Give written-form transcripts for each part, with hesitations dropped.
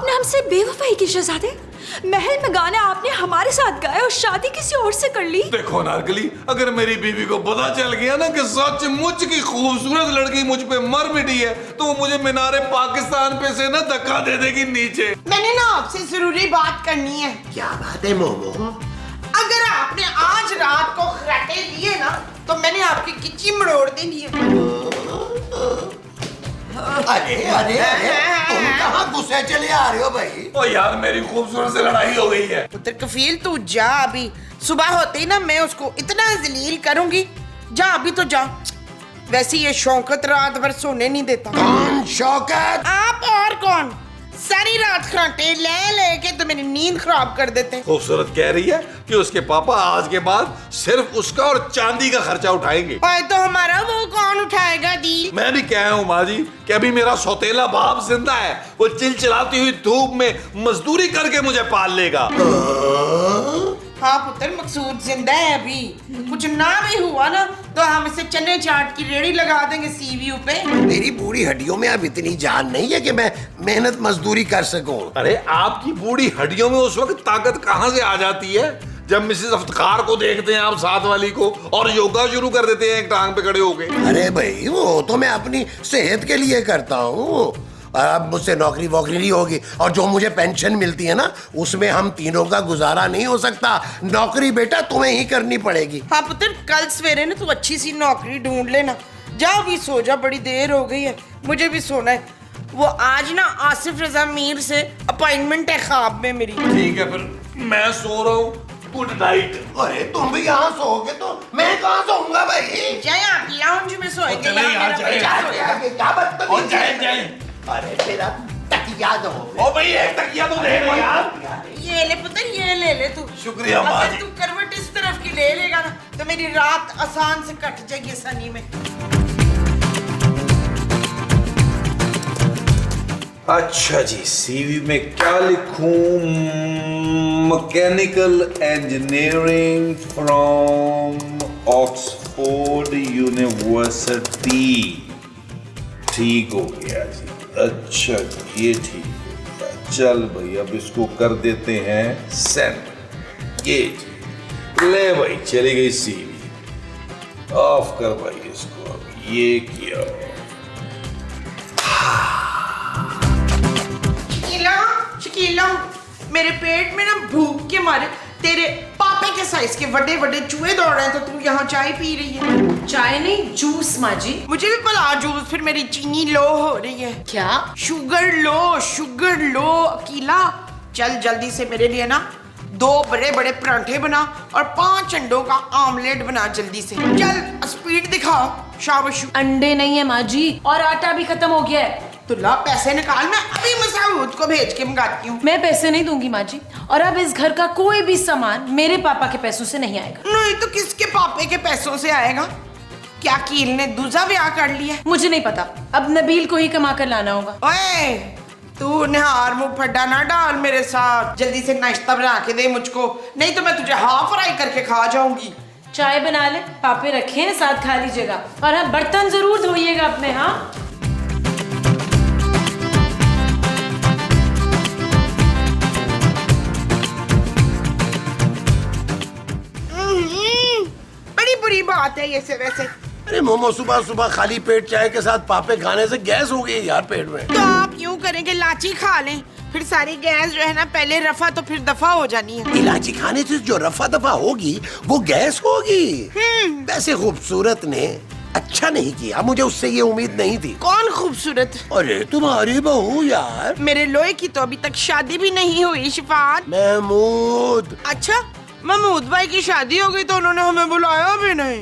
आपने हमसे बेवफाई की शहजादे। महल में गाने आपने हमारे साथ गाए और शादी किसी और से कर ली। देखो नारकली, अगर मेरी बीवी को पता चल गया ना कि सचमुच की खूबसूरत लड़की मुझ पे मर मिटी है तो वो मुझे मीनारे पाकिस्तान पे से ना धक्का दे देगी नीचे। मैंने ना आपसे जरूरी बात करनी है। क्या बात है मोमो? अगर आपने आज रात को खराटे लिए ना तो मैंने आपकी किच्ची मरोड़ देनी है। अरे अरे अरे, तुम कहाँ गुस्से चले आ रहे हो भाई? ओ यार, मेरी खूबसूरत से लड़ाई हो गई है। पुत्र कफील तू जा, अभी सुबह होते ही ना मैं उसको इतना जलील करूंगी। जा अभी तो जा। वैसे ये शौकत रात भर सोने नहीं देता। कौन शौकत? आप और कौन? सारी रात खराटे ले लेके तो मेरी नींद खराब कर देते। खूबसूरत कह रही है कि उसके पापा आज के बाद सिर्फ उसका और चांदी का खर्चा उठाएंगे। और तो हमारा वो कौन उठाएगा दी? मैं भी कह हूँ माँ जी कि अभी मेरा सौतेला बाप जिंदा है, वो चिलचिलाती हुई धूप में मजदूरी करके मुझे पाल लेगा। हाँ पुत्र, मकसूद जिंदा है। अभी कुछ ना भी हुआ ना तो हम इसे चने चाट की रेड़ी लगा देंगे सीवीयू पे। मेरी बूढ़ी हड्डियों में अब इतनी जान नहीं है कि मैं मेहनत मजदूरी कर सकूं। अरे आपकी बूढ़ी हड्डियों में उस वक्त ताकत कहाँ से आ जाती है जब मिसेस अफ्तार को देखते हैं आप साथ वाली को और योगा शुरू कर देते हैं एक टांग पे खड़े होके। अरे भाई, वो तो मैं अपनी सेहत के लिए करता हूँ। अब मुझसे नौकरी वोकरी नहीं होगी और जो मुझे पेंशन मिलती है ना उसमें हम तीनों का गुजारा नहीं हो सकता। नौकरी बेटा तुम्हें ही करनी पड़ेगी। हाँ पुत्र, कल सवेरे ना तू अच्छी सी नौकरी ढूंढ लेना। जाओ भी सो जा, बड़ी देर हो गई है, मुझे भी सोना है। वो आज ना आसिफ रजा मीर से अपॉइंटमेंट है ख्वाब में मेरी। ठीक है, फिर मैं सो रहा हूँ। Good night. अरे तुम भी यहाँ सोओगे तो मैं कहाँ सोऊंगा भाई? जाए आप लाउंज में सोएंगे। अरे मेरा तकिया दो। ओ भाई, एक तकिया तो दे दे यार। ये ले पुत्र, ये ले ले तू। शुक्रिया माँ अगर जी। तू करवट इस तरफ की ले लेगा ना तो मेरी रात आसान से कट जाएगी आसानी में। अच्छा जी, सीवी में क्या लिखूं? Mechanical engineering from Oxford university. ठीक हो गया जी। अच्छा, ये ठीक हो गया। चल भाई, अब इसको कर देते हैं सेंड। ये जी, ले भाई, चली गई सीवी। ऑफ कर भाई इसको। अब ये किया। शकीला, मेरे पेट में ना भूख के मारे तेरे पापे के साइज के बड़े बड़े चूहे दौड़ रहे हैं तो तू यहाँ चाय पी रही है। चाय नहीं, जूस माँ जी। मुझे भी पता जूस, फिर मेरी चीनी लो हो रही है। क्या? शुगर लो, शुगर लो। अकीला, चल जल्दी से मेरे लिए ना 2 बड़े बड़े परांठे बना और 5 अंडों का ऑमलेट बना जल्दी से। चल स्पीड दिखाओ। शाबाश। अंडे नहीं है माँ जी, और आटा भी खत्म हो गया है। तो ला पैसे निकाल, मैं अभी मसाऊद को भेज के मंगाती हूँ। मैं पैसे नहीं दूंगी माँ जी, और अब इस घर का कोई भी सामान मेरे पापा के पैसों से नहीं आएगा। नहीं तो किसके पापे के पैसों से आएगा? क्या कील ने दूसरा ब्याह कर लिया? मुझे नहीं पता, अब नबील को ही कमा कर लाना होगा। ओए, तू निहार मुंह फड्डा ना डाल मेरे साथ। जल्दी से नाश्ता बना के दे मुझको, नहीं तो मैं तुझे हाफ फ्राई करके खा जाऊंगी। चाय बना ले, पापे रखे हैं साथ, खा लीजिएगा। और हाँ, बर्तन जरूर धोइएगा अपने। हाँ, बड़ी बुरी बात है ये से वैसे। अरे मोमो, सुबह सुबह खाली पेट चाय के साथ पापे खाने से गैस हो गई यार पेट में। तो आप यूं करेंगे, लाची खा लें, फिर सारी गैस जो है ना पहले रफा तो फिर दफा हो जानी है। इलायची खाने से जो रफा दफा होगी वो गैस होगी। वैसे खूबसूरत ने अच्छा नहीं किया, मुझे उससे ये उम्मीद नहीं थी। कौन खूबसूरत? अरे तुम्हारी बहू यार। मेरे लोहे की तो अभी तक शादी भी नहीं हुई शिफात। महमूद। अच्छा, महमूद भाई की शादी हो गई तो उन्होंने हमें बुलाया भी नहीं।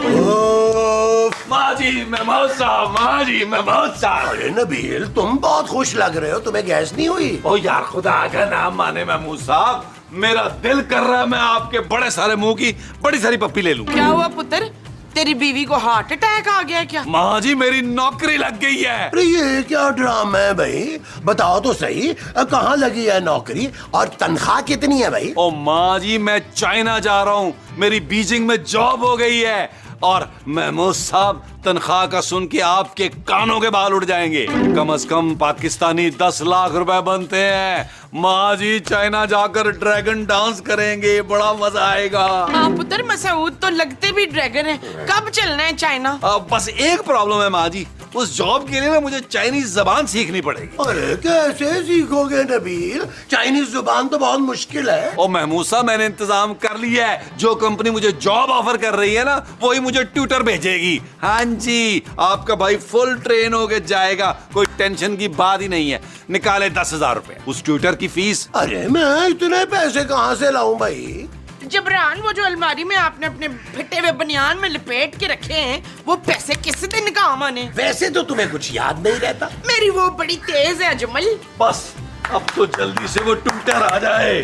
माँ जी, महमूद साहब। माँ जी, महमूद साहब। अरे नबील, तुम बहुत खुश लग रहे हो, तुम्हें गैस नहीं हुई? ओ यार, खुदा का नाम माने महमूद साहब, मेरा दिल कर रहा है मैं आपके बड़े सारे मुंह की बड़ी सारी पप्पी ले लूं। क्या हुआ पुत्र, तेरी बीवी को हार्ट अटैक आ गया क्या? माँ जी, मेरी नौकरी लग गई है। अरे ये क्या ड्रामा है भाई? बताओ तो सही, कहाँ लगी है नौकरी और तनख्वाह कितनी है भाई? ओ माँ जी, मैं चाइना जा रहा हूँ, मेरी बीजिंग में जॉब हो गई है। और महमूद साहब तनख्वाह का सुन के आपके कानों के बाल उड़ जाएंगे। कम से कम पाकिस्तानी 10 लाख रुपए बनते हैं। माँ जी चाइना जाकर ड्रैगन डांस करेंगे, बड़ा मजा आएगा। हाँ पुत्र मसूद तो लगते भी ड्रैगन है। कब चलना है चाइना? बस एक प्रॉब्लम है माँ जी, उस जॉब के लिए ना मुझे चाइनीज जबान सीखनी पड़ेगी। अरे कैसे सीखोगे नबील? चाइनीज जुबान तो बहुत मुश्किल है। और महमूद साहब मैंने इंतजाम कर लिया है, जो कंपनी मुझे जॉब ऑफर कर रही है ना वही मुझे ट्यूटर भेजेगी। हाँ जी, आपका भाई फुल ट्रेन होके जाएगा, कोई टेंशन की बात ही नहीं है। निकाले 10,000 रुपए उस ट्यूटर की फीस। अरे मैं इतने पैसे कहाँ से लाऊं भाई? जबरान, वो जो अलमारी में आपने अपने फटे हुए बनियान में लपेट के रखे हैं, वो पैसे किस दिन काम आने? वैसे तो तुम्हें कुछ याद नहीं रहता। मेरी वो बड़ी तेज है अजमल। बस अब तो जल्दी से वो ट्यूटर आ जाए।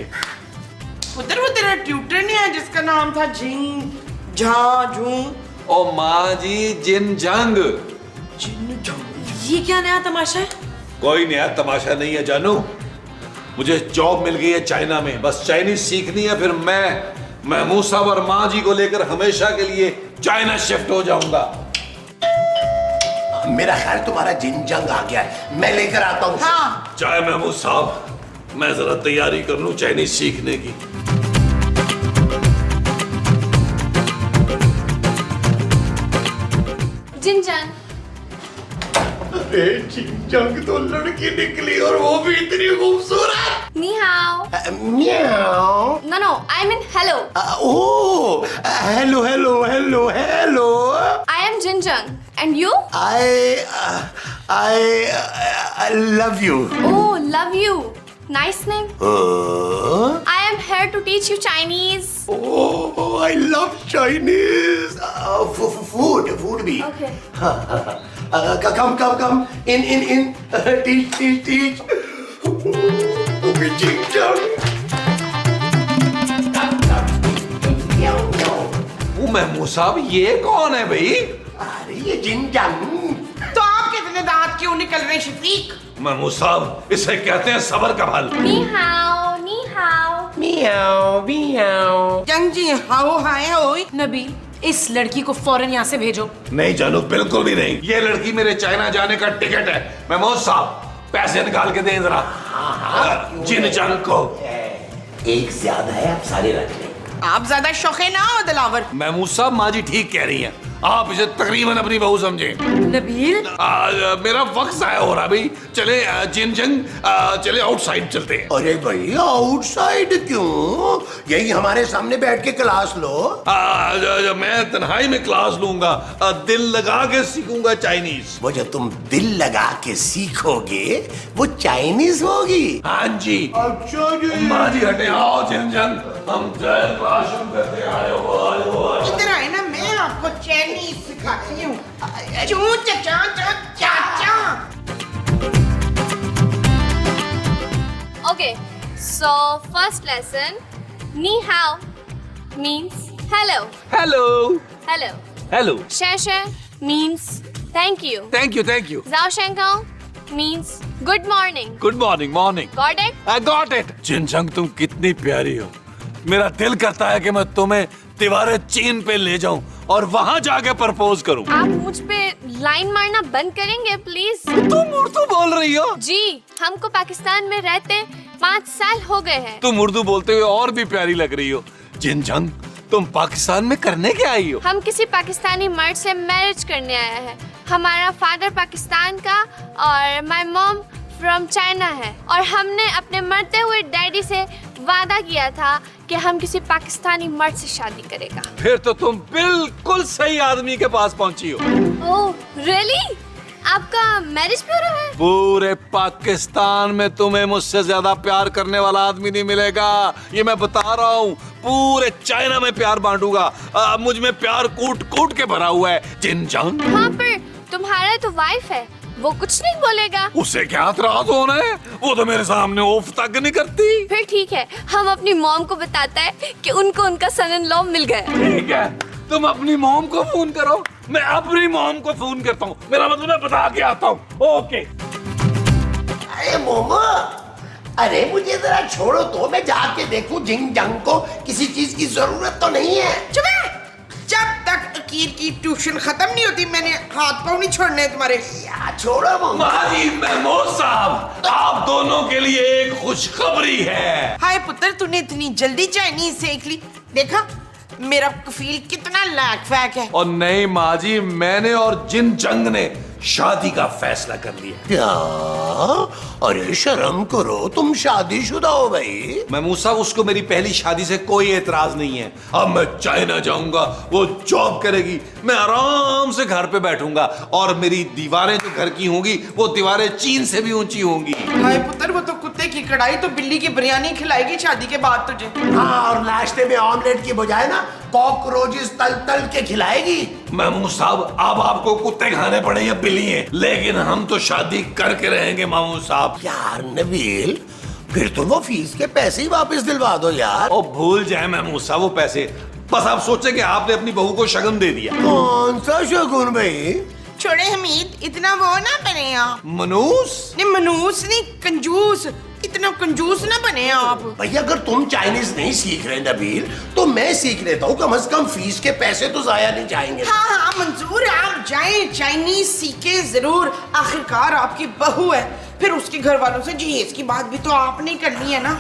उधर वो तेरा ट्यूटर नहीं है जिसका नाम था जिंग झा जू? ओ माँ जी, जिन जंग। जिन जंग? ये क्या नया तमाशा है? कोई नया तमाशा नहीं है जानू, मुझे जॉब मिल गई है चाइना में। बस चाइनीज सीखनी है, फिर मैं महमूद साहब और माँ जी को लेकर हमेशा के लिए चाइना शिफ्ट हो जाऊंगा। मेरा ख्याल तुम्हारा जिनजंग आ गया है, मैं लेकर आता हूँ। हाँ। चाहे महमूद साहब, मैं जरा तैयारी कर लूं चाइनीज सीखने की। जिनजंग। अरे जिनजंग तो लड़की निकली और वो भी इतनी खूबसूरत। नी हाओ। म्याओ। No, I mean hello. Oh, hello hello hello hello. I am Jinjung and you? I love you. Oh, love you. Nice name. I am here to teach you Chinese. Oh, I love Chinese. Food भी. Okay. Come. In. Teach. Okay, जिनजंग। वो महमूद साहब, ये कौन है भाई? अरे ये जिनजंग। तो आपके इतने दांत क्यों निकल रहे शफीक? महमूद साहब, इसे कहते हैं सबर का फल। नी हाओ, नी हाओ। मियाओ। जंग जी हाओ हाय होई। नबील, इस लड़की को फौरन यहाँ से भेजो। नहीं जानू, बिल्कुल भी नहीं। ये लड़की मेरे चाइना जाने का टिकट है। महमूद साहब, पैसे निकाल के दें जरा जिन जंग को। एक ज्यादा है, आप सारे रख लें। आप ज्यादा शौकीन ना हो दिलावर। महमूद साहब, माँ जी ठीक कह रही हैं, आप इसे तकरीबन अपनी बहू समझे। नबील, मेरा वक्त जाया हो रहा भाई। चले जिनजंग, चले आउटसाइड चलते हैं। अरे भैया आउटसाइड क्यों? यही हमारे सामने बैठ के क्लास लो। मैं तन्हाई में क्लास लूंगा, दिल लगा के सीखूंगा चाइनीज। वो जो तुम दिल लगा के सीखोगे वो चाइनीज होगी। हाँ जी। अच्छा जी। माँ जी हटे, आओ जिनजंग, हम क्लास शुरू करते हैं। आयो। इधर आए ना, मैं आपको चाइनीज सिखाती हूँ। चू चाचा। Okay, so first lesson, ni hao means hello. Hello Hello. Hello. She means thank you. Thank you. Zhao Shenkao means good morning. Good morning. Got it? I got it. जिनजंग, तुम कितनी प्यारी हो। मेरा दिल करता है कि मैं तुम्हें दीवारे चीन पे ले जाऊं और वहां जाके प्रपोज करूं। आप मुझ पे लाइन मारना बंद करेंगे प्लीज? तुम उर्दू बोल रही हो? जी, हमको पाकिस्तान में रहते 5 साल हो गए हैं। तुम उर्दू बोलते हुए और भी प्यारी लग रही हो। जिनजंग, तुम पाकिस्तान में करने क्या आई हो? हम किसी पाकिस्तानी मर्द से मैरिज करने आया है। हमारा फादर पाकिस्तान का और माय मॉम फ्रॉम चाइना है, और हमने अपने मरते हुए डैडी से वादा किया था कि हम किसी पाकिस्तानी मर्द से शादी करेगा। फिर तो तुम बिल्कुल सही आदमी के पास पहुंची हो। Oh really? आपका मैरिज ब्यूरो है? पूरे पाकिस्तान में तुम्हें मुझसे ज्यादा प्यार करने वाला आदमी नहीं मिलेगा, ये मैं बता रहा हूँ। पूरे चाइना में प्यार बांटूंगा। मुझ में प्यार कूट कूट के भरा हुआ है। जिनजंग, हाँ, पर तुम्हारा तो वाइफ है, वो कुछ नहीं बोलेगा। उसे क्या एतराज होना है? वो तो मेरे सामने ओफ तक नहीं करती। फिर ठीक है, हम अपनी मॉम को बताते हैं कि उनको उनका सन इन लॉ मिल गया। ठीक है, तुम अपनी मॉम को फोन करो, मैं अपनी मॉम को फोन करता हूँ। मेरा मतलब मैं बता के आता हूँ। ओके। अरे मोमा, अरे मुझे जरा छोड़ो तो, मैं जाके देखूं जिनजंग को किसी चीज की जरूरत तो नहीं है। चुप है। जब तक फकीर की ट्यूशन खत्म नहीं होती, मैंने हाथ पाँव नहीं छोड़ने तुम्हारे। क्या छोड़ो मम्मी। माजी महमूद साहब, आप दोनों के लिए एक खुशखबरी है। हाय पुत्र, तूने इतनी जल्दी चाइनीज सीख ली। देखा मेरा कफील कितना लैक फैक है। और नहीं माजी, मैंने और जिन जंग ने शादी का फैसला कर लिया। क्या? अरे शर्म करो, तुम शादीशुदा हो भाई। महमूद साहब, उसको मेरी पहली शादी से कोई एतराज नहीं है। अब मैं चाइना जाऊंगा, वो जॉब करेगी, मैं आराम से घर पे बैठूंगा और मेरी दीवारें जो घर की होंगी वो दीवारें चीन से भी ऊंची होंगी। हाय पुत्र, वो तो कुत्ते की कढ़ाई तो बिल्ली की बिरयानी खिलाएगी शादी के बाद तुझे। हाँ, और नाश्ते में ऑमलेट की बजाय ना कॉकरोचेस तल तल के खिलाएगी। महमूद साहब, अब आपको कुत्ते खाने पड़े या बिल्लियां, लेकिन हम तो शादी करके रहेंगे महमूद साहब। यार नबील, फिर तो वो फीस के पैसे ही वापस दिलवा दो यार। और भूल जाए महमूद साहब वो पैसे, बस आप सोचे कि आपने अपनी बहू को शगन दे दिया। कौन सा शगुन भाई? छोड़े हमीद, इतना वो ना बने आप। मनूस? नहीं मनूस नहीं, कंजूस। इतना कंजूस ना बने आप। भैया अगर तुम चाइनीज नहीं सीख रहे नबील, तो मैं सीख लेता हूँ। कम से कम फीस के पैसे तो जाया नहीं जाएंगे। हाँ हाँ मंजूर, आप जाएं, चाइनीज सीखे जरूर। आखिरकार आपकी बहू है, फिर उसके घर वालों से जहेज की बात भी तो आपने करनी है ना।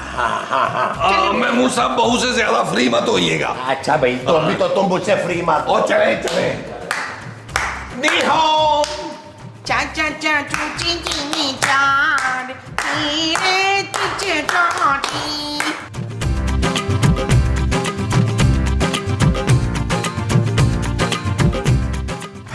महमूद साहब, बहू से ज्यादा फ्री मत होइएगा। अच्छा भाई, तो अभी तो तुम मुझसे फ्री मार। और चले चले। नी हाओ। चा चा चा चूची चीनी चार, तेरे तुझे चाटी।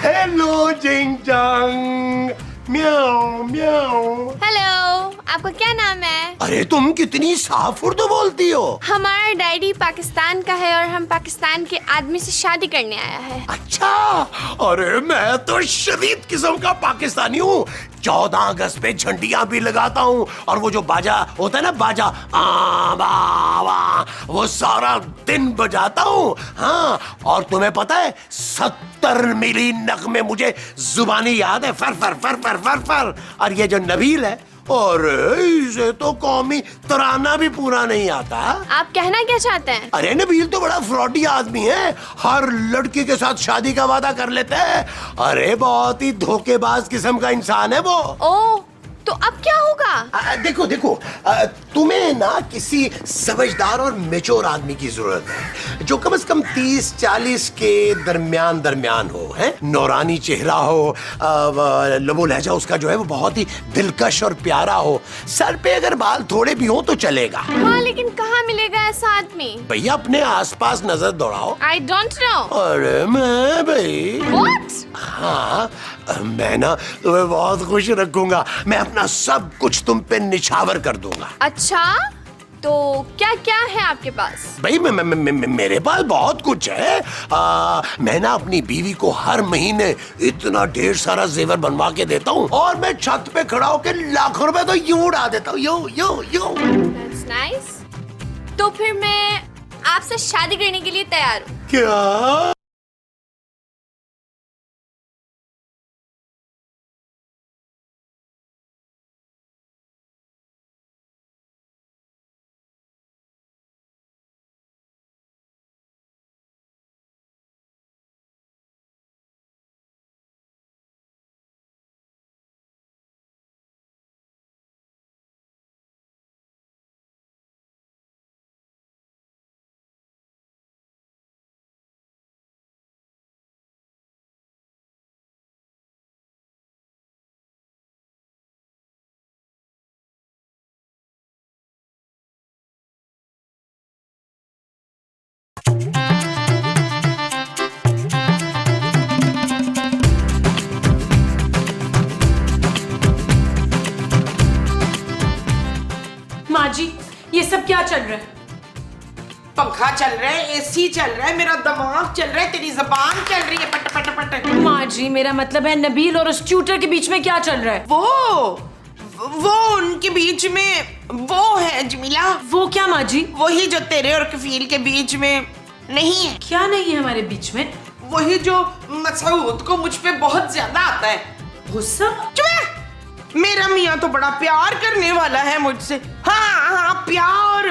हेलो जिंग जांग, म्याओ म्याओ। हेलो, आपका क्या नाम है? अरे तुम कितनी साफ उर्दू बोलती हो। हमारा डैडी पाकिस्तान का है और हम पाकिस्तान के आदमी से शादी करने आया है। अच्छा, अरे मैं तो शदीद किस्म का पाकिस्तानी हूँ। 14 अगस्त पे झंडियां भी लगाता हूँ, और वो जो बाजा होता है ना, बाजा आ बा बा, वो सारा दिन बजाता हूँ। हाँ, और तुम्हें पता है 70 मिली नगमे मुझे जुबानी याद है, फर फर फर फर फर फर। और ये जो नबील है, और इसे तो कौमी तराना भी पूरा नहीं आता। आप कहना क्या चाहते हैं? अरे नबील तो बड़ा फ्रॉडी आदमी है, हर लड़की के साथ शादी का वादा कर लेता है। अरे बहुत ही धोखेबाज किस्म का इंसान है वो। ओह, तो अब क्या होगा? देखो देखो, तुम्हें ना किसी समझदार और मेच्योर आदमी की जरूरत है, जो कम से कम 30-40 के दरमियान दरमियान हो, है, नौरानी चेहरा हो, लबो लहजा उसका जो है वो बहुत ही दिलकश और प्यारा हो, सर पे अगर बाल थोड़े भी हो तो चलेगा। हाँ, लेकिन कहाँ मिलेगा ऐसा आदमी? भैया अपने आसपास नजर दौड़ाओ। I don't know. अरे मैं भाई। What? हाँ, मैं ना तुम्हें बहुत खुश रखूंगा। मैं अपना सब कुछ तुम पे निछावर कर दूंगा। अच्छा, तो क्या क्या है आपके पास? भाई मेरे पास बहुत कुछ है। मैं ना अपनी बीवी को हर महीने इतना ढेर सारा जेवर बनवा के देता हूँ, और मैं छत पे खड़ा होकर लाखों रुपए तो यूं उड़ा देता हूँ, यूं यूं यूं। That's nice. तो फिर मैं आपसे शादी करने के लिए तैयार हूँ। क्या? माँ जी, ये सब क्या चल रहा है? पंखा चल रहा है, एसी चल रहा है, मेरा दिमाग चल रहा है, तेरी जबान चल रही है पट पट पट। माँ जी, मेरा मतलब है नबील और उस ट्यूटर के बीच में क्या चल रहा है? वो उनके बीच में वो है जमीला। वो क्या माँ जी? वही जो तेरे और कफील के बीच में नहीं है। क्या नहीं है हमारे बीच में? वही जो मसऊद को मुझ पे बहुत ज्यादा आता है गुस्सा। चुप है। मेरा मियाँ तो बड़ा प्यार करने वाला है मुझसे। हाँ हाँ, प्यार।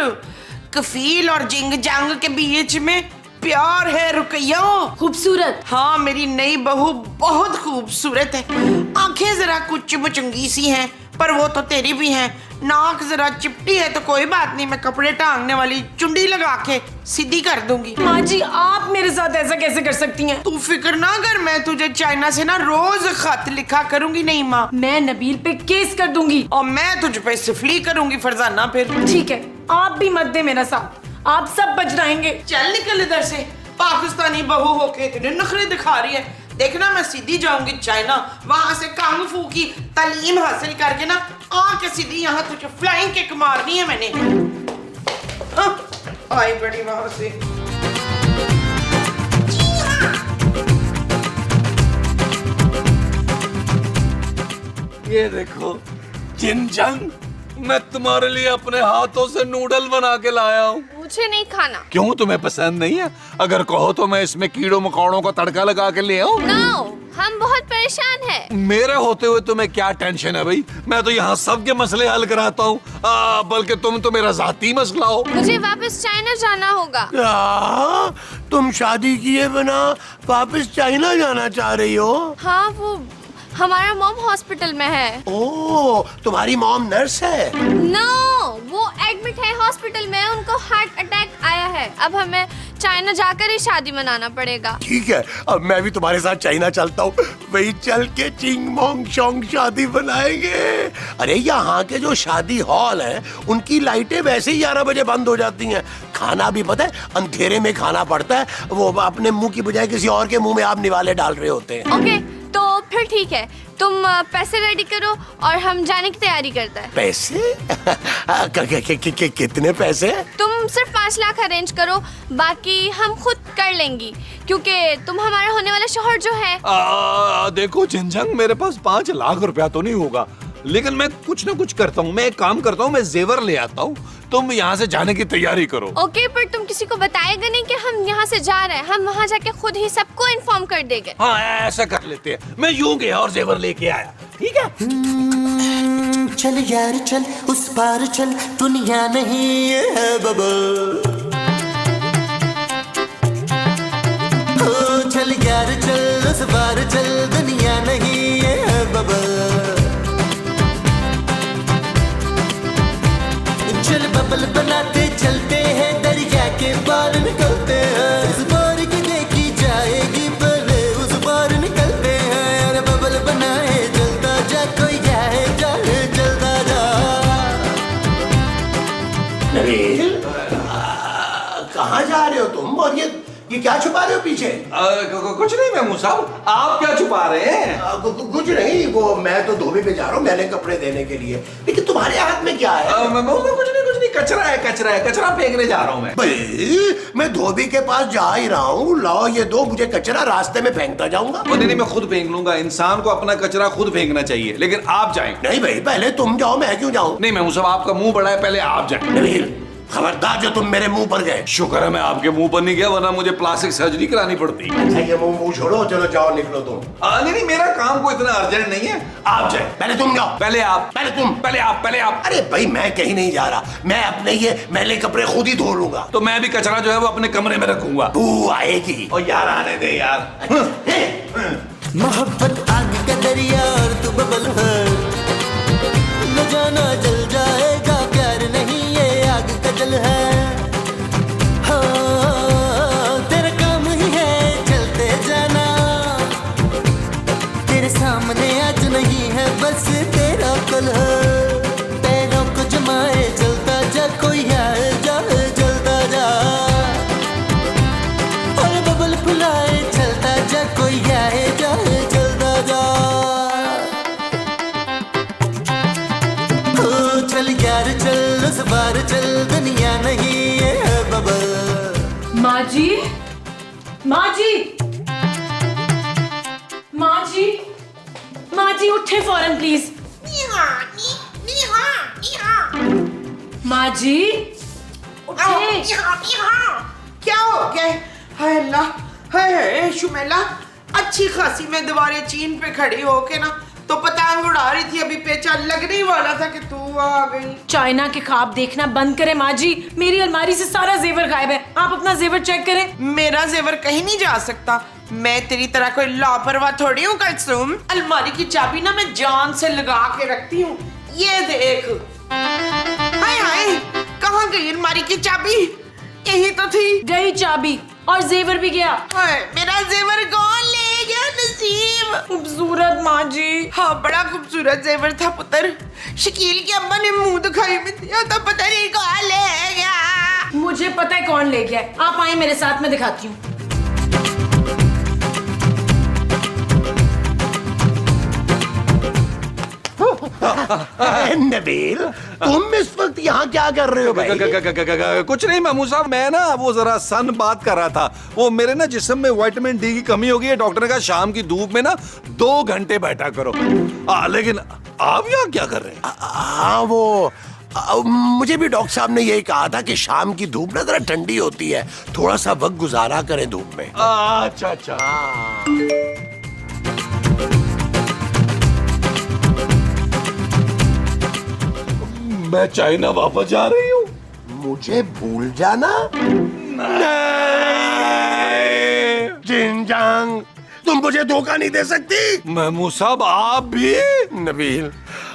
कफील और जिंग जांग के बीच में प्यार है रुकैया। खूबसूरत। हाँ, मेरी नई बहू बहुत खूबसूरत है। आंखें जरा कुछ मुचुंगी सी हैं, पर वो तो तेरी भी हैं। नाक जरा चिपटी है तो कोई बात नहीं, मैं कपड़े टांगने वाली चुंडी लगा के सीधी कर दूंगी। माँ जी, आप मेरे साथ ऐसा कैसे कर सकती हैं? तू फिक्र ना कर, मैं तुझे चाइना से ना रोज खत लिखा करूंगी। नहीं माँ, मैं नबील पे केस कर दूंगी। और मैं तुझ पे सिफली करूंगी फरजाना। फिर ठीक है, आप भी मत दे मेरा साथ, आप सब बच जाएंगे। चल निकल इधर से, पाकिस्तानी बहू होके इतने नखरे दिखा रही है। देखना मैं सीधी जाऊंगी चाइना, वहां से कांग फू की तालीम हासिल करके ना आके सीधी यहाँ तुझे फ्लाइंग किक मारनी है मैंने। हाँ, आई बड़ी वहां से। ये देखो जिनजंग, मैं तुम्हारे लिए अपने हाथों से नूडल बना के लाया हूँ। मुझे नहीं खाना। क्यों, तुम्हें पसंद नहीं है? अगर कहो तो मैं इसमें कीड़ों मकोड़ों का तड़का लगा के ले आऊं। नो, हम बहुत परेशान हैं। मेरे होते हुए तुम्हें क्या टेंशन है भाई? मैं तो यहाँ सबके मसले हल कराता हूँ, बल्कि तुम तो मेरा जाती मसला हो। मुझे वापस चाइना जाना होगा। क्या तुम शादी किए बिना वापस चाइना जाना चाह रही हो? हाँ, वो हमारा मॉम हॉस्पिटल में है। ओ, तुम्हारी मॉम नर्स है? नो, वो एडमिट है हॉस्पिटल में, उनको हार्ट अटैक आया है। अब हमें चाइना जाकर ही शादी मनाना पड़ेगा। ठीक है, अब मैं भी तुम्हारे साथ चाइना चलता हूँ। वही चल के चिंग मोंग शोंग शादी बनाएंगे। अरे यहाँ के जो शादी हॉल है उनकी लाइटें वैसे ही 11 बजे बंद हो जाती हैं। खाना भी पता है अंधेरे में खाना पड़ता है, वो अपने मुंह की बजाय किसी और के मुंह में आप निवाले डाल रहे होते हैं। ओके, तो फिर ठीक है, तुम पैसे रेडी करो और हम जाने की तैयारी करते हैं। पैसे? कितने पैसे? तुम सिर्फ 5 लाख अरेंज करो, बाकी हम खुद कर लेंगी, क्योंकि तुम हमारा होने वाला शौहर जो है। देखो जिनजंग, मेरे पास 5 लाख रुपया तो नहीं होगा, लेकिन मैं कुछ ना कुछ करता हूँ। मैं एक काम करता हूँ, मैं जेवर ले आता हूँ, तुम यहाँ से जाने की तैयारी करो। ओके, पर तुम किसी को बताएगा नहीं कि हम यहाँ से जा रहे हैं। हम वहाँ जाके खुद ही सबको इन्फॉर्म कर देंगे। हाँ, ऐसा कर लेते हैं। मैं यूं गया और जेवर लेके आया, ठीक है? चल यार चल, उस पार चल, दुनिया नहीं है बबल। चल यार चल, उस पार चल, दुनिया नहीं है बबल। चल बबल बनाते चलते हैं, दरिया के पार निकलते हैं। इस बार की देखी जाएगी, पहले उस पार निकलते हैं। यार बबल बनाए चलता जा, कोई जाए जाए चलता जा। नबील, कहाँ जा रहे हो तुम? और ये क्या छुपा रहे हो पीछे? कुछ नहीं मेमू साहब, आप क्या छुपा रहे हैं? कुछ नहीं, वो मैं तो धोबी पे जा रहा हूँ मैंने कपड़े देने के लिए। लेकिन तुम्हारे हाथ में क्या है? कुछ नहीं, कचरा है, कचरा फेंकने जा रहा हूँ मैं। भाई, मैं धोबी के पास जा ही रहा हूँ। लाओ ये दो, मुझे कचरा रास्ते में फेंकता जाऊंगा। नहीं, मैं खुद फेंक लूंगा। इंसान को अपना कचरा खुद फेंकना चाहिए, लेकिन आप जाएं। नहीं भाई, पहले तुम जाओ, मैं क्यों जाऊँ? नहीं मेमू साहब, आपका मुंह बड़ा है, पहले आप जाएं। नबील, खबरदार जो तुम मेरे मुंह पर गए। शुक्र है मैं आपके मुंह पर नहीं गया, वरना मुझे प्लास्टिक सर्जरी करानी पड़ती। अच्छा, ये मुंह छोड़ो, चलो जाओ, निकलो तुम। नहीं, मेरा काम कोई इतना अर्जेंट नहीं है, आप जाए। पहले तुम जाओ। पहले आप। पहले तुम। पहले आप। अरे भाई, मैं कहीं नहीं जा रहा, मैं अपने ये मैले कपड़े खुद ही धो लूंगा। तो मैं भी कचरा जो है वो अपने कमरे में रखूंगा। तू आएगी। और यार आने दे यार। मोहब्बत आग का दरिया और तू बबल है, न जाना जल जाएगा। प्यार नहीं ये आग का जल है। हाँ, तेरा काम ही है चलते जाना। तेरे सामने आज नहीं है, बस तेरा कल है। पैरों को जमाए चलता जा, कोई आए जाए चलता जा। और बबल फुलाए चलता जा, कोई आए जाए चलता जा। चल यार चल, उस बार चल, दुनिया नहीं है बबल। माँ जी, माँ जी, माँ जी, माँ जी उठे फौरन प्लीज। माँ जी उठे। क्या हो गया? हाय अल्लाह, हाय शुमेला, अच्छी खासी मैं दीवारें चीन पे खड़ी होके ना तो पतंग उड़ा रही थी, अभी पेचा लगने ही वाला था कि तू आ गई। चाइना के ख्वाब देखना बंद करें माँ जी, मेरी अलमारी से सारा जेवर गायब है, आप अपना जेवर चेक करें। मेरा जेवर कहीं नहीं जा सकता, मैं तेरी तरह कोई लापरवाह थोड़ी हूँ कुलसुम। अलमारी की चाबी ना मैं जान से लगा के रखती हूँ, ये देख। हाय हाय, कहाँ गई अलमारी की चाबी? यही तो थी। गई चाबी और जेवर भी गया। हाय, मेरा जेवर कौन ले गया? नसीब। खूबसूरत माँ जी। हाँ, बड़ा खूबसूरत जेवर था पुत्र। शकील की अम्मा ने मुंह दिखाई में दिया तो पता नहीं कौन ले गया। मुझे पता है कौन ले गया है, आप आए मेरे साथ, मैं दिखाती हूँ। नबील, तुम इस वक्त यहाँ क्या कर रहे हो भाई? कुछ नहीं मामू साहब, मैं ना वो जरा सन बात कर रहा था। वो मेरे ना जिस्म में विटामिन डी की कमी हो गई है, डॉक्टर ने कहा शाम की धूप में ना 2 घंटे बैठा करो। लेकिन आप यहाँ क्या कर रहे हैं? हाँ मुझे भी डॉक्टर साहब ने यही कहा था कि शाम की धूप ना जरा ठंडी होती है, थोड़ा सा वक्त गुजारा करें धूप में। अच्छा अच्छा। मैं चाइना वापस जा रही हूँ। मुझे भूल जाना? जिनजांग, तुम मुझे धोखा नहीं दे सकती। महमूद साहब आप भी? नबील,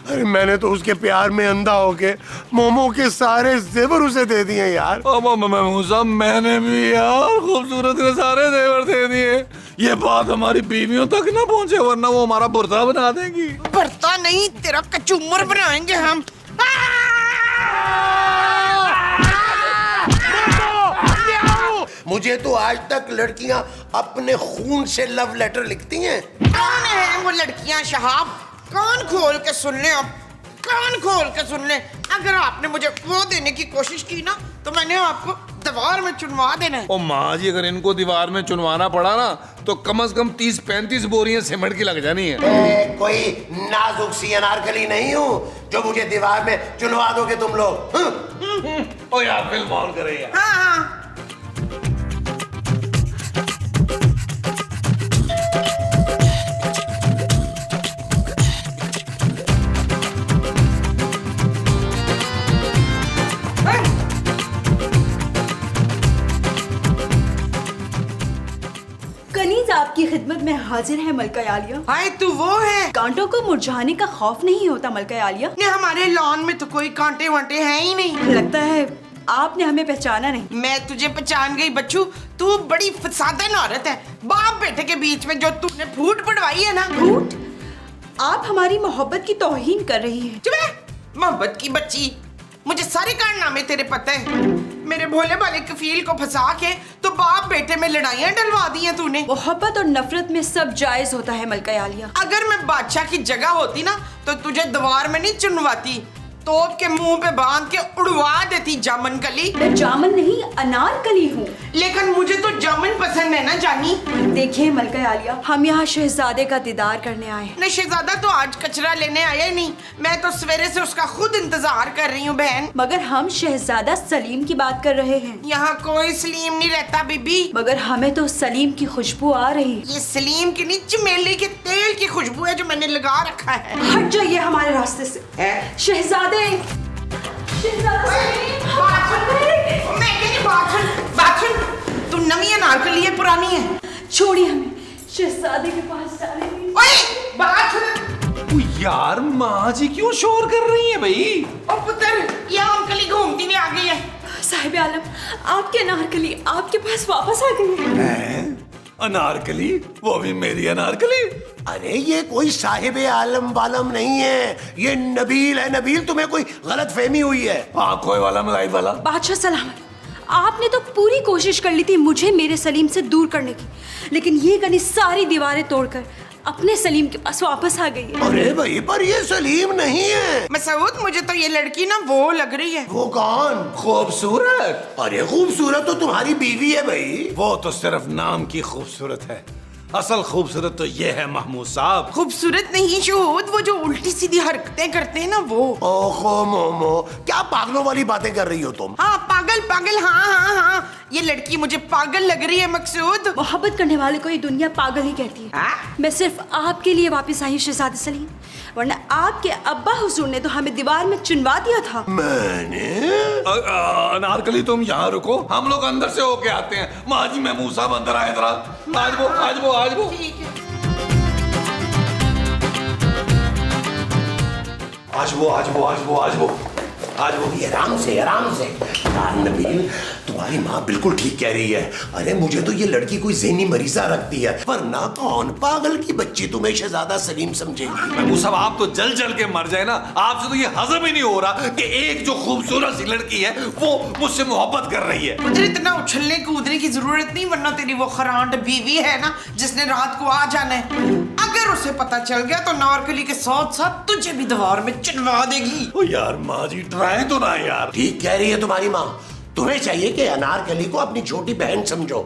अरे मैंने तो उसके प्यार में अंधा होके मोमो के सारे जेवर उसे दे दिए यार। महमूद साहब मैंने भी यार खूबसूरत के सारे जेवर दे दिए। ये बात हमारी बीवियों तक ना पहुंचे वरना वो हमारा बुर्ता बना देंगी। भरता नहीं, तेरा कचूमर बनाएंगे हम। मुझे तो आज तक लड़कियां अपने खून से लव लेटर लिखती हैं। कौन है वो लड़कियां शहाब? कान खोल के सुन ले, आप कान खोल के सुन ले। अगर आपने मुझे वो देने की कोशिश की ना तो मैंने आपको दीवार में चुनवा देना है। ओ माँ जी, अगर इनको दीवार में चुनवाना पड़ा ना तो कम से कम 30-35 बोरियां सीमेंट की लग जानी है। कोई नाजुक सी अनारकली नहीं हूँ जो मुझे दीवार में चुनवा दोगे तुम लोग। ओ यार फिल्म ऑन करे यार। हाँ हाँ, कनीज आपकी खिदमत में हाजिर है मलका आलिया। हाय तू वो है? कांटों को मुरझाने का खौफ नहीं होता मलका आलिया। ने हमारे लॉन में तो कोई कांटे वांटे हैं ही नहीं। लगता है आपने हमें पहचाना नहीं। मैं तुझे पहचान गई बच्चू, तू बड़ी फसादन औरत है। बाप बेटे के बीच में जो तूने फूट पड़वाई है ना। फूट? आप हमारी मोहब्बत की तौहीन कर रही हैं। चुप है, मोहब्बत की बच्ची। मुझे सारे कारनामे तेरे पता है। मेरे भोले भाले कफील को फंसा के तो बाप बेटे में लड़ाइयां डलवा दी हैं तूने। मोहब्बत और नफरत में सब जायज होता है मलका आलिया। अगर मैं बादशाह की जगह होती ना तो तुझे दीवार में नहीं चुनवाती, तोप के मुंह पे बांध के उड़वा देती जामन कली। मैं जामन नहीं अनारकली हूँ। लेकिन मुझे तो जामन पसंद है ना जानी। देखिए मलका आलिया, हम यहाँ शहजादे का दीदार करने आए हैं। नहीं, शहजादा तो आज कचरा लेने आया ही नहीं। मैं तो सवेरे से उसका खुद इंतजार कर रही हूँ बहन। मगर हम शहजादा सलीम की बात कर रहे हैं। यहाँ कोई सलीम नहीं रहता बीबी। मगर हमें तो सलीम की खुशबू आ रही है। ये सलीम की नहीं, चमेली के तेल की खुशबू है जो मैंने लगा रखा है। हट जाइए हमारे रास्ते से। शहजादे, शहजादा सलीम, मैं कह बात सुन, तू नवी अनारकली है पुरानी है? छोड़िए हमें, शहजादे के पास जाने। ओए बात सुन। यार माँ जी क्यों शोर कर रही है भाई? ओ पुत्र, ये अनारकली घूमती हुई आ गई है। साहिब आलम, आपके अनारकली आपके पास वापस आ गई है। अनारकली? वो भी मेरी अनारकली? अरे ये कोई साहिब आलम वालम नहीं है, ये नबील है। नबील, तुम्हें कोई गलत फहमी हुई है। खोए वाला मलाई वाला। बादशाह सलामत, आपने तो पूरी कोशिश कर ली थी मुझे मेरे सलीम से दूर करने की, लेकिन ये गनी सारी दीवारें तोड़कर अपने सलीम के पास वापस आ गई है। अरे भाई, पर ये सलीम नहीं है। मसूद, मुझे तो ये लड़की ना वो लग रही है। वो कौन? खूबसूरत? अरे खूबसूरत तो तुम्हारी बीवी है भाई। वो तो सिर्फ नाम की खूबसूरत है, असल खूबसूरत तो ये है महमूद साहब। खूबसूरत नहीं शहूद, वो जो उल्टी सीधी हरकतें करते हैं ना वो। ओहो मोमो, क्या पागलों वाली बातें कर रही हो तुम? हाँ पागल पागल, हाँ, ये लड़की मुझे पागल लग रही है मकसूद। मोहब्बत करने वाले को ये दुनिया पागल ही कहती है। मैं सिर्फ आपके लिए वापस आई हूँ शहजादा सलीम। वरना आपके अब्बा हुजूर ने तो हमें दीवार में चुनवा दिया था। मैंने अनारकली तुम यहाँ रुको, हम लोग अंदर से होके आते हैं। माँ जी महमूद साहब अंदर आए जरा। आज वो ठीक है। आज वो भी आराम से यार नबील, तुम्हारी माँ बिल्कुल ठीक कह रही है। अरे मुझे तो ये लड़की कोई ज़हनी मरीजा रखती है, वरना कौन पागल की बच्ची तुम्हें शहजादा सलीम समझेगी। महमूद साहब आप तो जल के मर जाए ना, आपसे तो ये हजम ही नहीं हो रहा कि एक जो खूबसूरत सी लड़की है वो मुझसे मोहब्बत कर रही है। पुत्र इतना उछलने कूदने की जरूरत नहीं, वरना तेरी वो खरांट बीवी है ना जिसने रात को आ जाना है, अगर उसे पता चल गया तो नारकली के साथ साथ तुझे भी दीवार में चिनवा देगी। ओ यार माँ जी डराए तो ना यार। ठीक कह रही है तुम्हारी माँ, तुम्हें चाहिए कि अनारकली को अपनी छोटी बहन समझो।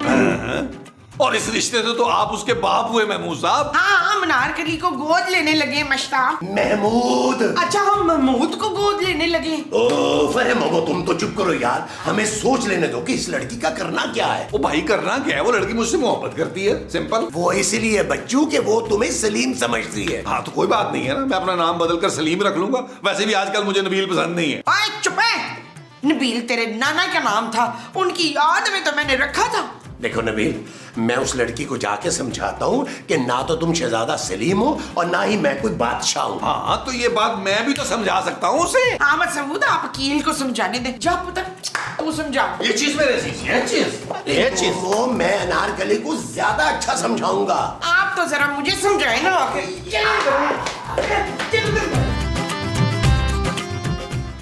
और इस रिश्ते से तो आप उसके बाप हुए महमूद साहब। हाँ, हम नारकली को गोद लेने लगे मशताब। महमूद। अच्छा, हम महमूद को गोद लेने लगे। ओ फरे मोगो, तुम तो चुप करो यार, हमें सोच लेने दो कि इस लड़की का करना क्या है। वो भाई करना क्या है, वो लड़की मुझसे मोहब्बत करती है, सिंपल। वो इसलिए बच्चों के वो तुम्हें सलीम समझती है। हाँ तो कोई बात नहीं है ना, मैं अपना नाम बदलकर सलीम रख लूंगा। वैसे भी आजकल मुझे नबील पसंद नहीं है। आए चुप है, नबील तेरे नाना का नाम था, उनकी याद में तो मैंने रखा था। देखो नबील, मैं उस लड़की को जाके समझाता हूँ कि ना तो तुम शहजादा सलीम हो और ना ही मैं कोई बादशाह हूँ। हाँ तो ये बात मैं भी तो समझा सकता हूँ उसे। हाँ मसूद, आप वकील को समझाने दे। जा पुत्र, तू समझा। ये चीज मेरे ये चीज वो मैं अनारकली को ज्यादा अच्छा समझाऊंगा। आप तो जरा मुझे समझाए ना आके।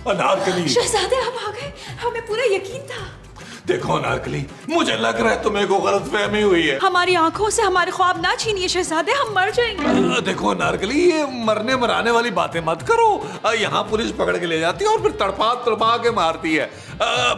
अनारकली। शहजादे आप आ गए, हमें पूरा यकीन था। देखो अनारकली, मुझे लग रहा है तुम्हें को गलतफहमी हुई है। हमारी आंखों से हमारे ख्वाब ना छीनिए शहजादे, हम मर जाएंगे। देखो अनारकली, ये मरने मराने वाली बातें मत करो। यहाँ पुलिस पकड़ के ले जाती है और फिर तड़पा के मारती है।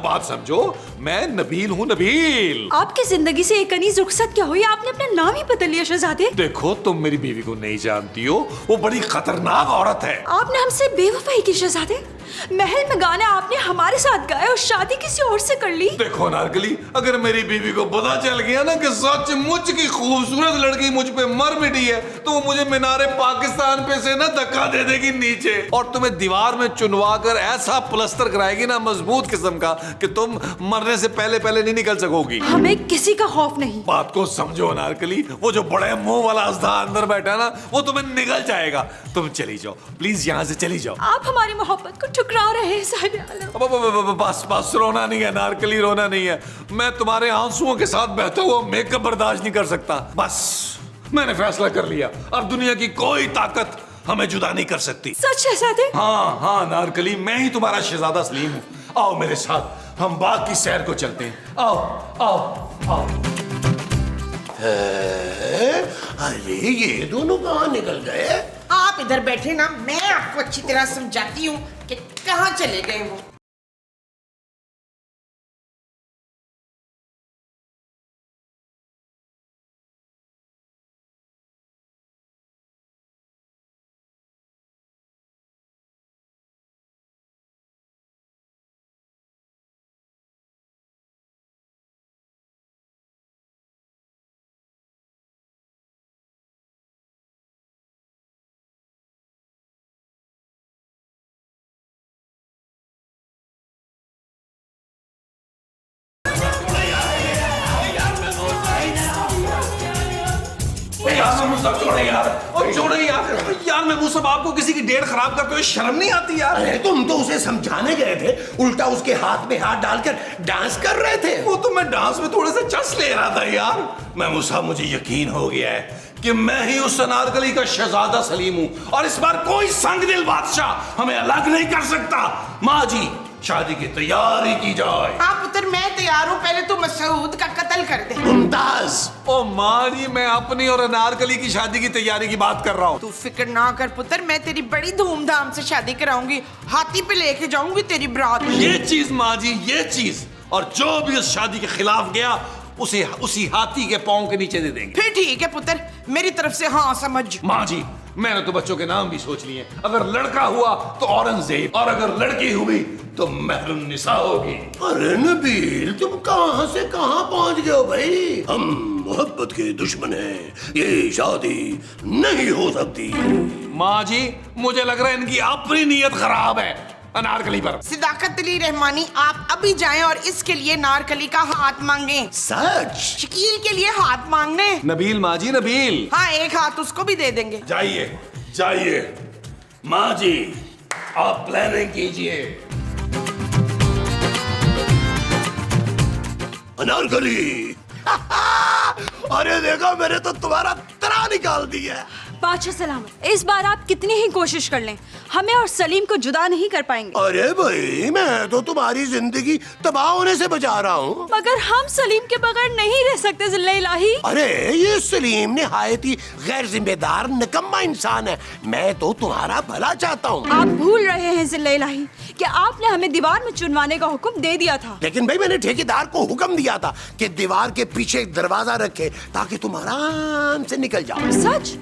बात समझो, मैं नबील हूँ, नबील। आपकी जिंदगी से एक अनीस रुखसत क्या हुई, आपने अपना नाम ही बदल लिया शहजादे। देखो तुम मेरी बीवी को नहीं जानती हो, वो बड़ी खतरनाक औरत है। आपने हमसे बेवफाई की शहजादे, महल में गाने आपने हमारे साथ गाए और शादी किसी और से कर ली। देखो नारकली, अगर मेरी बीवी को पता चल गया ना कि सचमुच की खूबसूरत लड़की मुझ पे मर मिटी है, तो वो मुझे मीनारे पाकिस्तान पे से ना धक्का दे देगी नीचे और तुम्हें दीवार में चुनवा कर ऐसा प्लस्तर कराएगी ना मजबूत किस्म का कि तुम मरने से पहले नहीं निकल सकोगी। हमें किसी का खौफ नहीं। बात को समझो नारकली, वो जो बड़े मुंह वाला अस्दा अंदर बैठा ना, वो तुम्हें निगल जाएगा। तुम चली जाओ प्लीज, यहाँ से चली जाओ। आप हमारी मोहब्बत को ठुकरा रहे हैं साहिब आलम। बस रोना नहीं है नारकली, रोना नहीं है। मैं तुम्हारे आंसुओं के साथ बहता हुआ मेकअप बर्दाश्त नहीं कर सकता। बस मैंने फैसला कर लिया, अब दुनिया की कोई ताकत हमें जुदा नहीं कर सकती। सच शहजादे? हाँ नारकली, मैं ही तुम्हारा शहजादा सलीम हूँ। आओ मेरे साथ, हम बाग की सैर को चलते हैं। आओ। अरे ये दोनों कहाँ निकल गए? आप इधर बैठे ना, मैं आपको अच्छी तरह समझाती हूँ कि कहाँ चले गए वो। यार मैं वो सब आपको किसी की डेट खराब करते हुए शर्म नहीं आती यार? अरे तुम तो उसे समझाने गए थे, उल्टा उसके हाथ में हाथ डालकर डांस कर रहे थे। वो तो मैं डांस में थोड़े से चस ले रहा था यार। महमूद साहब, मुझे यकीन हो गया है कि मैं ही उस अनारकली का शहजादा सलीम हूँ और इस बार कोई संगदिल बादशाह हमें अलग नहीं कर सकता। माँ जी, शादी की तैयारी की जाए। हाँ पुत्र, मैं तैयार हूँ, पहले तो मसूद का कत्ल कर दे। मुमताज। ओ माँ जी, मैं अपनी और अनारकली की शादी की तैयारी की बात कर रहा हूँ। तू फिक्र ना कर पुत्र, मैं तेरी बड़ी धूमधाम से शादी कराऊंगी, हाथी पे लेके जाऊंगी तेरी बारात। ये चीज माँ जी, ये चीज, और जो भी इस शादी के खिलाफ गया उसे उसी हाथी के पांव के नीचे दे देंगे। फिर ठीक है पुत्र, मेरी तरफ से हाँ समझ। माँ जी, मैंने तो बच्चों के नाम भी सोच लिए। अगर लड़का हुआ तो औरंगजेब, और अगर लड़की हुई तो महरुन्निसा होगी। अरे नबील, तुम कहां से कहां पहुंच गए हो भाई? हम मोहब्बत के दुश्मन हैं, ये शादी नहीं हो सकती। माँ जी, मुझे लग रहा है इनकी अपनी नीयत खराब है अनारकली पर। सिदाकत अली रहमानी, आप अभी जाएं और इसके लिए नारकली का हाथ मांगें। सच? शकील के लिए हाथ मांगने। नबील माँ जी, नबील। हाँ, एक हाथ उसको भी दे देंगे। जाइए जाइए माँ जी, आप प्लानिंग कीजिए। अनारकली अरे देखो, मैंने तो तुम्हारा तना निकाल दिया। बादशाह सलामत, इस बार आप कितनी ही कोशिश कर लें, हमें और सलीम को जुदा नहीं कर पाएंगे। अरे भाई, मैं तो तुम्हारी जिंदगी तबाह होने से बचा रहा हूँ। मगर हम सलीम के बगैर नहीं रह सकते जिल्ला इलाही। अरे ये सलीम निहायत ही गैर जिम्मेदार निकम्मा इंसान है। मैं तो तुम्हारा भला चाहता हूँ। आप भूल रहे हैं जिल्ला इलाही कि आपने हमें दीवार में चुनवाने का हुक्म दे दिया था। लेकिन भाई, मैंने ठेकेदार को हुक्म दिया था कि दीवार के पीछे एक दरवाजा रखे ताकि तुम आराम से निकल जाओ। सच?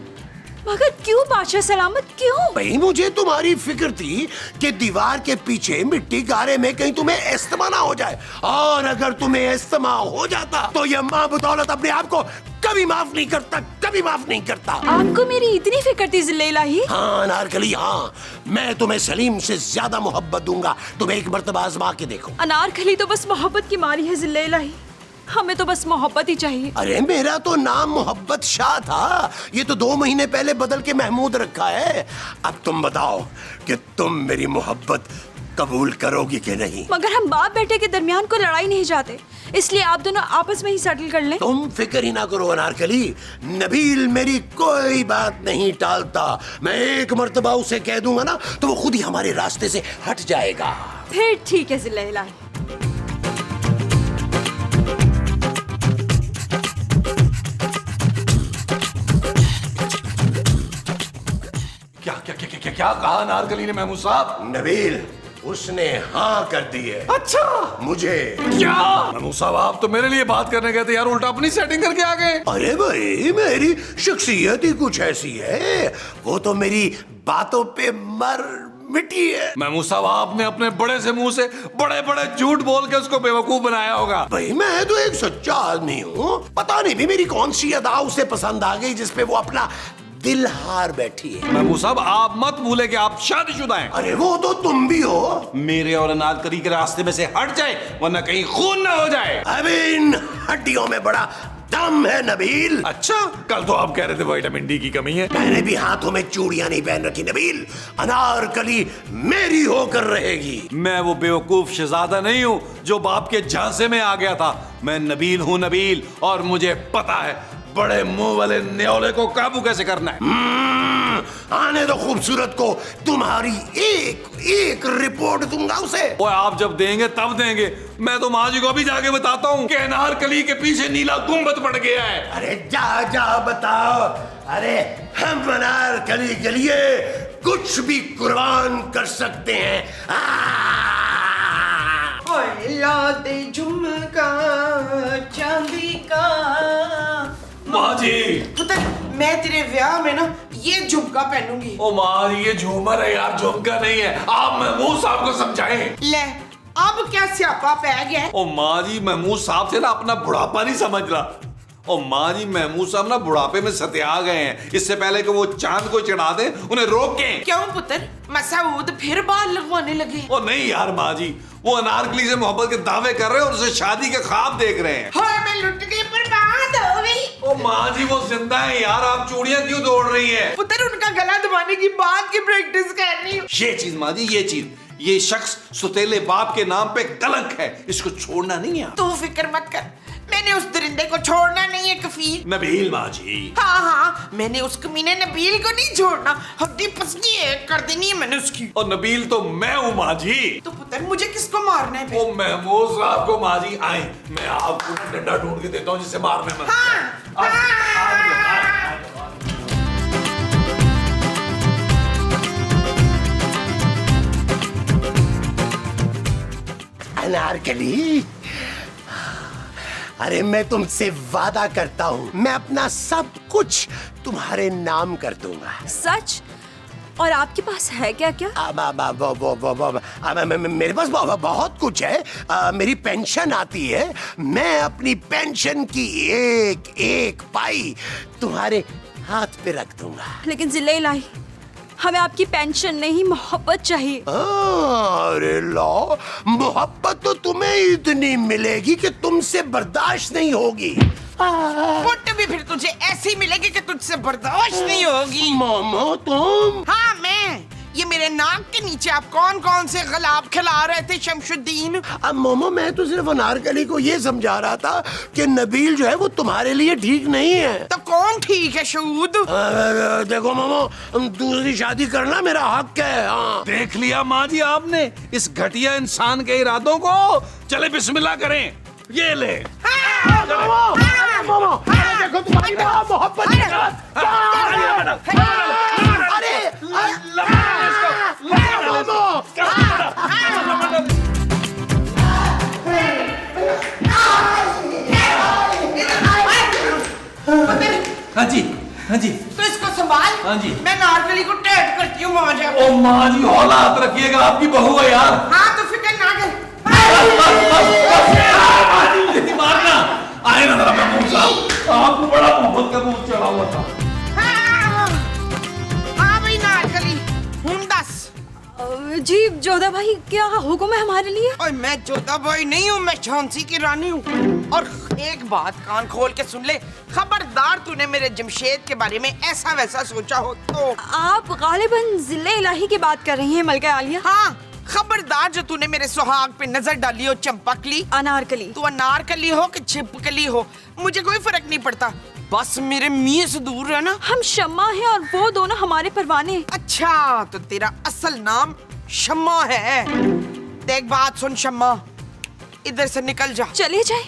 मगर क्यों बादशाह सलामत, क्यों? भाई, मुझे तुम्हारी फिक्र थी कि दीवार के पीछे मिट्टी गारे में कहीं तुम्हें इस्तेमा ना हो जाए, और अगर तुम्हें इस्तेमा हो जाता तो ये माँ बदौलत अपने आप को कभी माफ नहीं करता, कभी माफ नहीं करता। आपको मेरी इतनी फिक्र थी जिल्ला इलाही? हाँ अनारकली, हाँ, मैं तुम्हें सलीम से ज्यादा मोहब्बत दूंगा। तुम एक मर्तबा आजमा के देखो। अनारकली तो बस मोहब्बत की मारी है जिल्ला इलाही, हमें तो बस मोहब्बत ही चाहिए। अरे मेरा तो नाम मोहब्बत शाह था, ये तो 2 महीने पहले बदल के महमूद रखा है। अब तुम बताओ कि तुम मेरी मोहब्बत कबूल करोगी कि नहीं? मगर हम बाप बेटे के दरमियान को लड़ाई नहीं चाहते, इसलिए आप दोनों आपस में ही सेटल कर लें। तुम फिक्र ही ना करो अनारकली, नबील मेरी कोई बात नहीं टालता। मैं एक मर्तबा उसे कह दूंगा ना तो वो खुद ही हमारे रास्ते से हट जाएगा। फिर ठीक है जिल्ला इलाही। क्या क्या क्या क्या क्या कहा अनारकली ने महमूद साहब? नबील, उसने हाँ कर दी है। अच्छा, मुझे। क्या? महमूद साहब, आप तो मेरे लिए बात करने गए थे यार, उल्टा अपनी सेटिंग करके आ गए। अरे भाई, मेरी शख्सियत ही कुछ ऐसी है, वो तो मेरी बातों पे मर मिटी है। महमूद साहब, आपने अपने बड़े से मुंह से बड़े बड़े झूठ बोल के उसको बेवकूफ बनाया होगा। भाई, मैं तो एक सच्चा आदमी हूँ। पता नहीं भी मेरी कौन सी अदा उसे पसंद आ गई जिसपे वो अपना दिल हार बैठी है। महमूद साहब, आप मत भूले कि आप शादीशुदा हैं। अरे वो तो तुम भी हो। मेरे और अनारकली के रास्ते में से हट जाए, वरना कहीं खून ना हो जाए। अबे इन हड्डियों में बड़ा दम है नबील। अच्छा, कल तो आप कह रहे थे विटामिन डी की कमी है। मैंने भी हाथों में चूड़ियां नहीं पहन रखी नबील। अनारकली मेरी होकर रहेगी। मैं वो बेवकूफ शहजादा नहीं हूँ जो बाप के झांसे में आ गया था। मैं नबील हूँ, नबील, और मुझे पता है बड़े मुंह वाले न्योले को काबू कैसे करना है। आने दो खूबसूरत को, तुम्हारी एक एक रिपोर्ट दूंगा उसे। वो आप जब देंगे तब देंगे। मैं तो माँ जी को भी जाके बताता हूँ कि अनारकली के पीछे नीला गुंबद पड़ गया है। अरे जा जा बताओ। अरे हम अनारकली के लिए कुछ भी कुर्बान कर सकते हैं। ला दे झुमका चांदी का। माँ जी, पुत्र, मैं तेरे ब्याह में ना ये झुमका पहनूंगी। ओ माँ जी, ये झूमर है यार, झुमका नहीं है। आप महमूद साहब को समझाएं। ले, अब क्या स्यापा पै गया? ओ माँ जी, महमूद साहब से ना अपना बुढ़ापा नहीं समझ रहा। ओ माँ जी, महमूद साहब ना बुढ़ापे में सत्या गए हैं। इससे पहले कि वो चांद को चढ़ा दें, उन्हें रोकें। क्यों पुत्र, मसूद फिर बाल लगवाने लगे? ओ नहीं यार माँ जी, वो अनारकली से मोहब्बत के दावे कर रहे हैं और उसे शादी के ख्वाब देख रहे हैं। हाय, मैं लुट गई, बर्बाद हो गई। ओ माँ जी, वो जिंदा है यार, आप चूड़ियां क्यों तोड़ रही हैं? पुत्र, उनका गला दबाने की बात की प्रैक्टिस कर रही हूँ। ये चीज माँ जी, ये चीज, ये शख्स सुतेले बाप के नाम पे कलंक है, इसको छोड़ना नहीं है। तू फिक्र मत कर, मैंने उस दरिंदे को छोड़ना नहीं है कफील। नबील माँ जी। हाँ हाँ, मैंने उस कमीने नबील को नहीं छोड़ना। हड्डी पसली है, कर देनी है मैंने उसकी। और नबील तो मैं हूँ माँ जी। तो पुत्र, मुझे किसको मारना है? ओ महमूद साहब को माँ जी, आए, मैं आपको ना डंडा ढूंढ के देता हूँ जिससे मारने में। अनारकली, अरे मैं तुमसे वादा करता हूँ, मैं अपना सब कुछ तुम्हारे नाम कर दूंगा। सच? और आपके पास है क्या क्या? मेरे पास बहुत कुछ है। मेरी पेंशन आती है, मैं अपनी पेंशन की एक एक पाई तुम्हारे हाथ पे रख दूंगा। लेकिन जिले इलाही, हमें आपकी पेंशन नहीं, मोहब्बत चाहिए। अरे लो, मोहब्बत तो तुम्हें इतनी मिलेगी कि तुमसे बर्दाश्त नहीं होगी। पुट भी फिर तुझे ऐसी मिलेगी कि तुझसे बर्दाश्त नहीं होगी। मामा तुम? हाँ मैं। ये मेरे नाक के नीचे आप कौन कौन से गलाब खिला रहे थे शमशुद्दीन? अब मोमो, मैं तो सिर्फ अनारकली को ये समझा रहा था कि नबील जो है वो तुम्हारे लिए ठीक नहीं है। तो कौन ठीक है शूद? देखो मोमो, दूसरी शादी करना मेरा हक है। हाँ। देख लिया माँ जी आपने इस घटिया इंसान के इरादों को। चले बिस्मिल्लाह करें। ये ले। मोमो, देखो तुम्हारी मोहब्बत के साथ। अरे हाँ जी, हाँ जी। तो इसको संभाल। हाँ जी। मैं नारकली को टैट करती हूँ माँ जा। ओ माँ जी, औलाद रखिएगा, आपकी बहू है यार। हाँ तो फिक्र ना कर। मारना आए ना जरा महमूद साहब, आपको बड़ा मोहब्बत का भूत चढ़ा हुआ था। हाँ भाई नारकली, हूँ दस। जी जोधा भाई, क्या हुक्म है हमारे लिए? और मैं जोधा भाई नहीं हूँ, मैं झांसी की रानी हूँ। और एक बात कान खोल के सुन ले, खबरदार तूने मेरे जमशेद के बारे में ऐसा वैसा सोचा हो तो। आप गालिबन जिले इलाही की बात कर रही हैं मलका आलिया? हाँ, खबरदार जो तूने मेरे सुहाग पे नजर डाली हो चंपकली, अनारकली। तू अनारकली हो कि छिपकली हो, मुझे कोई फर्क नहीं पड़ता, बस मेरे मियां से दूर रहना। हम शम्मा हैं और वो दोनों हमारे परवाने हैं। अच्छा, तो तेरा असल नाम शम्मा है। देख बात सुन शम्मा, इधर से निकल जा। चले जाए?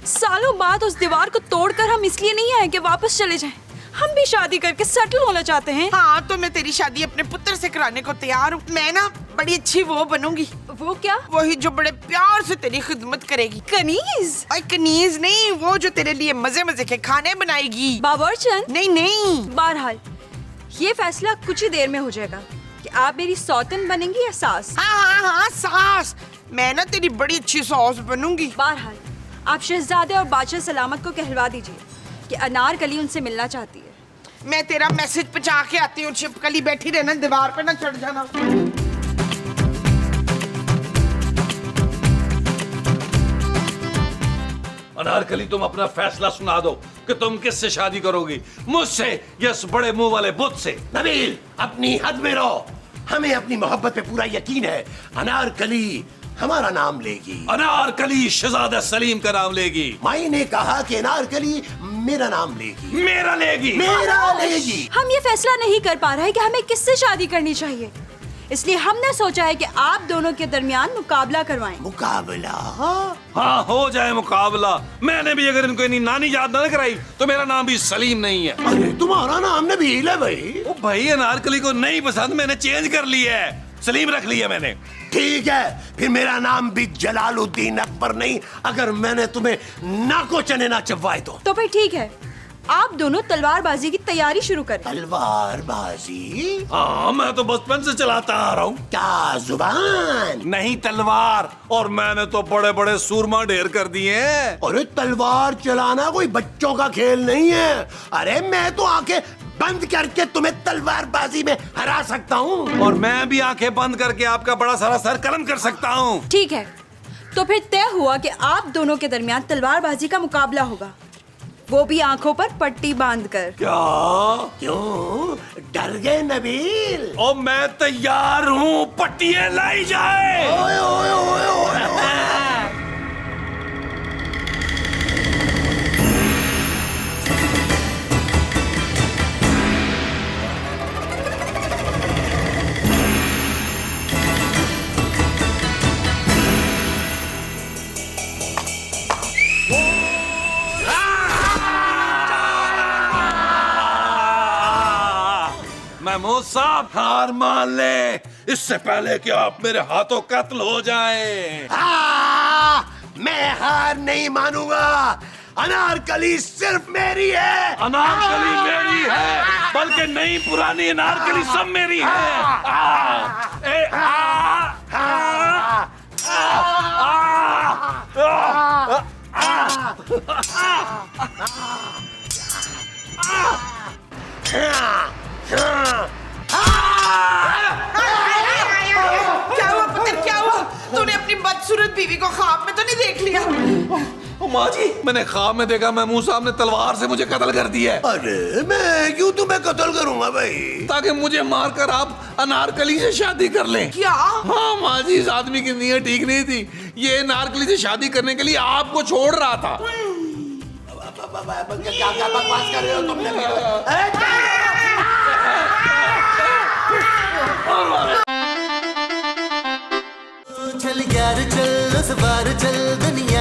सालों बाद उस दीवार को तोड़कर हम इसलिए नहीं आए कि वापस चले जाएं। हम भी शादी करके सेटल होना चाहते हैं। हाँ, तो मैं तेरी शादी अपने पुत्र से कराने को तैयार हूँ। मैं ना बड़ी अच्छी वो बनूंगी। वो क्या? वही जो बड़े प्यार से तेरी खिदमत करेगी। कनीज? और कनीज नहीं, वो जो तेरे लिए मजे मजे के खाने बनाएगी। बाबरचंद? नहीं नहीं। बहरहाल ये फैसला कुछ ही देर में हो जाएगा कि आप मेरी सौतन बनेंगी या सास। हाँ, सास। मैं ना तेरी बड़ी अच्छी सास बनूंगी। बहरहाल आप शहजादे और बादशाह सलामत को कहलवा दीजिए कि अनारकली उनसे मिलना चाहती है। मैं तेरा मैसेज पहुंचा के आती हूँ। छिपकली बैठी रहना, दीवार पे ना चढ़ जाना। अनारकली, तुम अपना फैसला सुना दो कि तुम किससे शादी करोगी, मुझसे या इस बड़े मुंह वाले बुत से? नबील, अपनी हद में रहो। हमें अपनी मोहब्बत पे पूरा यकीन है। अनारकली हमारा नाम लेगी। अनारकली शहजादा सलीम का नाम लेगी। माई ने कहा कि अनारकली मेरा नाम लेगी। मेरा लेगी। मेरा लेगी। हम ये फैसला नहीं कर पा रहे कि हमें किससे शादी करनी चाहिए, इसलिए हमने सोचा है कि आप दोनों के दरमियान मुकाबला करवाएं। मुकाबला? हाँ, हो जाए मुकाबला। मैंने भी अगर इनको इतनी नानी याद न कराई तो मेरा नाम भी सलीम नहीं है। अरे तुम्हारा नाम नबील है भाई। ओ भाई, अनारकली को नहीं पसंद, मैंने चेंज कर लिया है, सलीम रख लिया मैंने। ठीक है, फिर मेरा नाम भी जलालुद्दीन अकबर नहीं, अगर मैंने तुम्हें नाको चने ना चबवाए तो फिर ठीक है, आप दोनों तलवारबाजी की तैयारी शुरू करें। तलवारबाजी? हाँ, मैं तो बचपन से चलाता आ रहा हूँ। क्या जुबान? नहीं, तलवार। और मैंने तो बड़े बड़े सूरमा ढेर कर दिए हैं। अरे तलवार चलाना कोई बच्चों का खेल नहीं है। अरे मैं तो आंखें बंद करके तुम्हें तलवारबाजी में हरा सकता हूँ। और मैं भी आंखें बंद करके आपका बड़ा सारा सर कलम कर सकता हूँ। ठीक है, तो फिर तय हुआ कि आप दोनों के दरमियान तलवारबाजी का मुकाबला होगा, वो भी आंखों पर पट्टी बांधकर। क्या? क्यों डर गए नबील? और मैं तैयार हूँ, पट्टियां लाई जाए। ओए ओए ओए ओए। महमूद साहब, हार मान ले, इससे पहले कि आप मेरे हाथों कत्ल हो जाएं। मैं हार नहीं मानूंगा। अनारकली सिर्फ मेरी है। अनारकली मेरी है, बल्कि नई पुरानी अनारकली सब मेरी है। क्या हुआ पुत्र, क्या हुआ? तूने अपनी बदसूरत बीवी को ख्वाब में तो नहीं देख लिया? माँ जी, मैंने ख्वाब में देखा महमूद साहब ने तलवार से मुझे कत्ल कर दिया है। अरे मैं क्यों तुम्हें कत्ल करूंगा भाई? ताकि मुझे मारकर आप अनारकली से शादी कर लें। क्या? हाँ माँ जी, इस आदमी की नीयत ठीक नहीं थी। ये अनारकली से शादी करने के लिए आपको छोड़ रहा था। क्या क्या बकवास कर रहे हो तुमने? चल यार चल, उस बार चल दुनिया